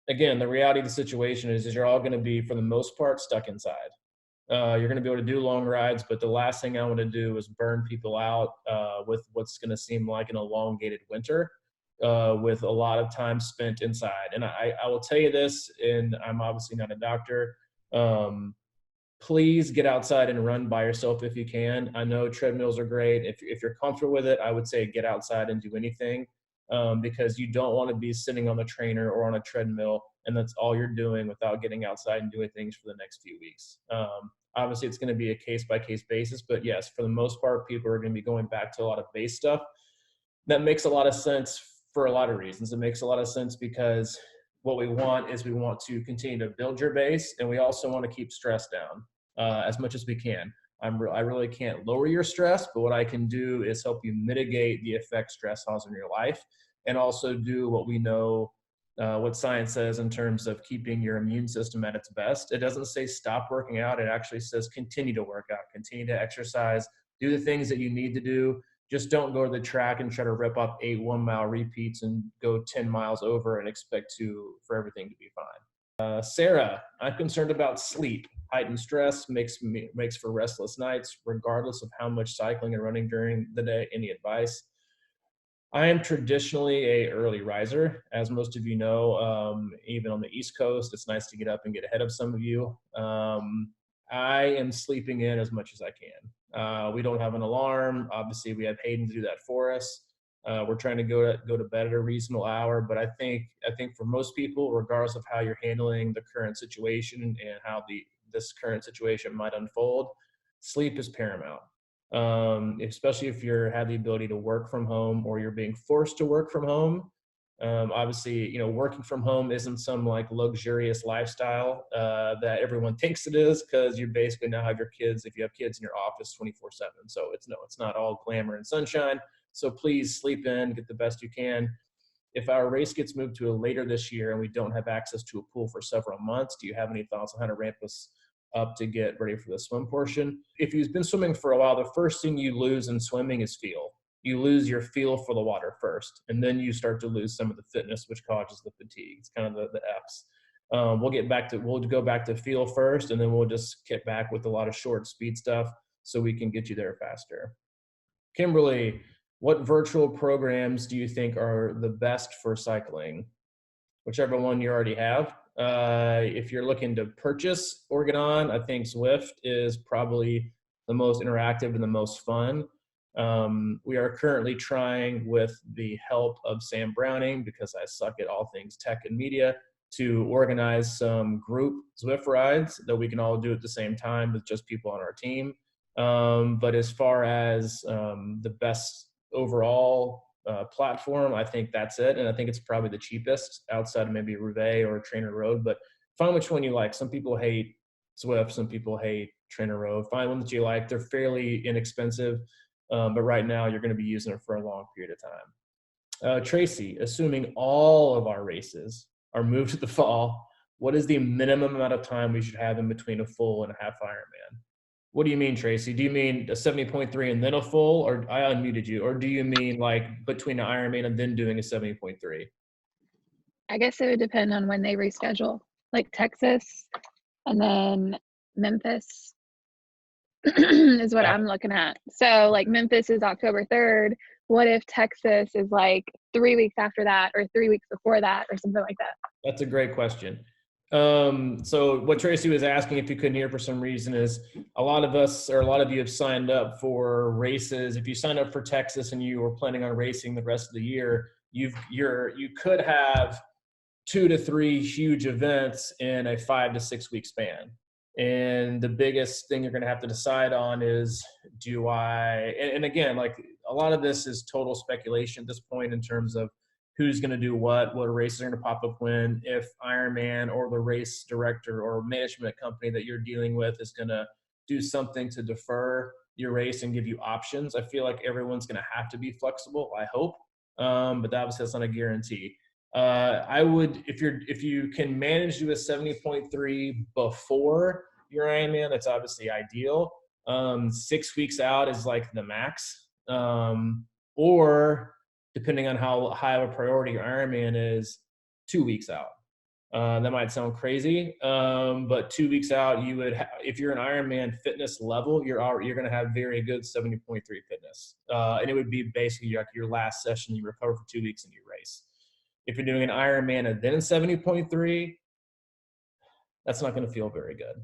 again, the reality of the situation is you're all going to be, for the most part, stuck inside. You're going to be able to do long rides, but the last thing I want to do is burn people out with what's going to seem like an elongated winter with a lot of time spent inside. And I will tell you this, and I'm obviously not a doctor. Um, Please get outside and run by yourself if you can. I know treadmills are great. If you're comfortable with it, I would say get outside and do anything because you don't want to be sitting on the trainer or on a treadmill and that's all you're doing without getting outside and doing things for the next few weeks. Obviously, it's going to be a case by case basis, but yes, for the most part, people are going to be going back to a lot of base stuff. That makes a lot of sense for a lot of reasons. It makes a lot of sense because what we want is we want to continue to build your base, and we also want to keep stress down as much as we can. I really can't lower your stress, but what I can do is help you mitigate the effect stress has on your life, and also do what we know, what science says in terms of keeping your immune system at its best. It doesn't say stop working out. It actually says continue to work out, continue to exercise, do the things that you need to do. Just don't go to the track and try to rip up 8 1-mile repeats and go 10 miles over and expect for everything to be fine. Sarah, I'm concerned about sleep. Heightened stress makes for restless nights, regardless of how much cycling and running during the day. Any advice? I am traditionally a early riser, as most of you know. Even on the East Coast, it's nice to get up and get ahead of some of you. I am sleeping in as much as I can. We don't have an alarm. Obviously, we have Hayden to do that for us. We're trying to go to bed at a reasonable hour, but I think for most people, regardless of how you're handling the current situation and how this current situation might unfold, sleep is paramount. Especially if have the ability to work from home or you're being forced to work from home. Obviously, working from home isn't some like luxurious lifestyle that everyone thinks it is, because you basically now have your kids, if you have kids in your office 24/7. So it's not all glamour and sunshine. So please sleep in, get the best you can. If our race gets moved to later this year and we don't have access to a pool for several months, do you have any thoughts on how to ramp us up to get ready for the swim portion? If you've been swimming for a while, the first thing you lose in swimming is feel. You lose your feel for the water first, and then you start to lose some of the fitness, which causes the fatigue. It's kind of the F's. We'll go back to feel first, and then we'll just get back with a lot of short speed stuff so we can get you there faster. Kimberly, what virtual programs do you think are the best for cycling? Whichever one you already have. If you're looking to purchase Organon, I think Zwift is probably the most interactive and the most fun. We are currently trying, with the help of Sam Browning, because I suck at all things tech and media, to organize some group Zwift rides that we can all do at the same time with just people on our team. But as far as the best overall platform, I think that's it. And I think it's probably the cheapest outside of maybe Roubaix or Trainer Road. But find which one you like. Some people hate Zwift, some people hate Trainer Road. Find one that you like. They're fairly inexpensive, but right now you're going to be using it for a long period of time. Tracy, assuming all of our races are moved to the fall, what is the minimum amount of time we should have in between a full and a half Ironman? What do you mean, Tracy? Do you mean a 70.3 and then a full, or I unmuted you, or do you mean like between an Ironman and then doing a 70.3? I guess it would depend on when they reschedule, like Texas and then Memphis is what I'm looking at. So like Memphis is October 3rd. What if Texas is like 3 weeks after that or 3 weeks before that or something like that? That's a great question. So what Tracy was asking, if you couldn't hear for some reason, is a lot of you have signed up for races. If you signed up for Texas and you were planning on racing the rest of the year, you could have 2 to 3 huge events in a 5 to 6 week span. And the biggest thing you're going to have to decide on is, and again, like a lot of this is total speculation at this point in terms of who's going to do what races are going to pop up when, if Ironman or the race director or management company that you're dealing with is going to do something to defer your race and give you options. I feel like everyone's going to have to be flexible, I hope. But obviously that's not a guarantee. I would, if you can manage to do a 70.3 before your Ironman, that's obviously ideal. 6 weeks out is like the max. Or depending on how high of a priority your Ironman is, 2 weeks out. That might sound crazy, but 2 weeks out, you would, if you're an Ironman fitness level, you're going to have very good 70.3 fitness, and it would be basically like your last session. You recover for 2 weeks and you race. If you're doing an Ironman and then 70.3, that's not going to feel very good.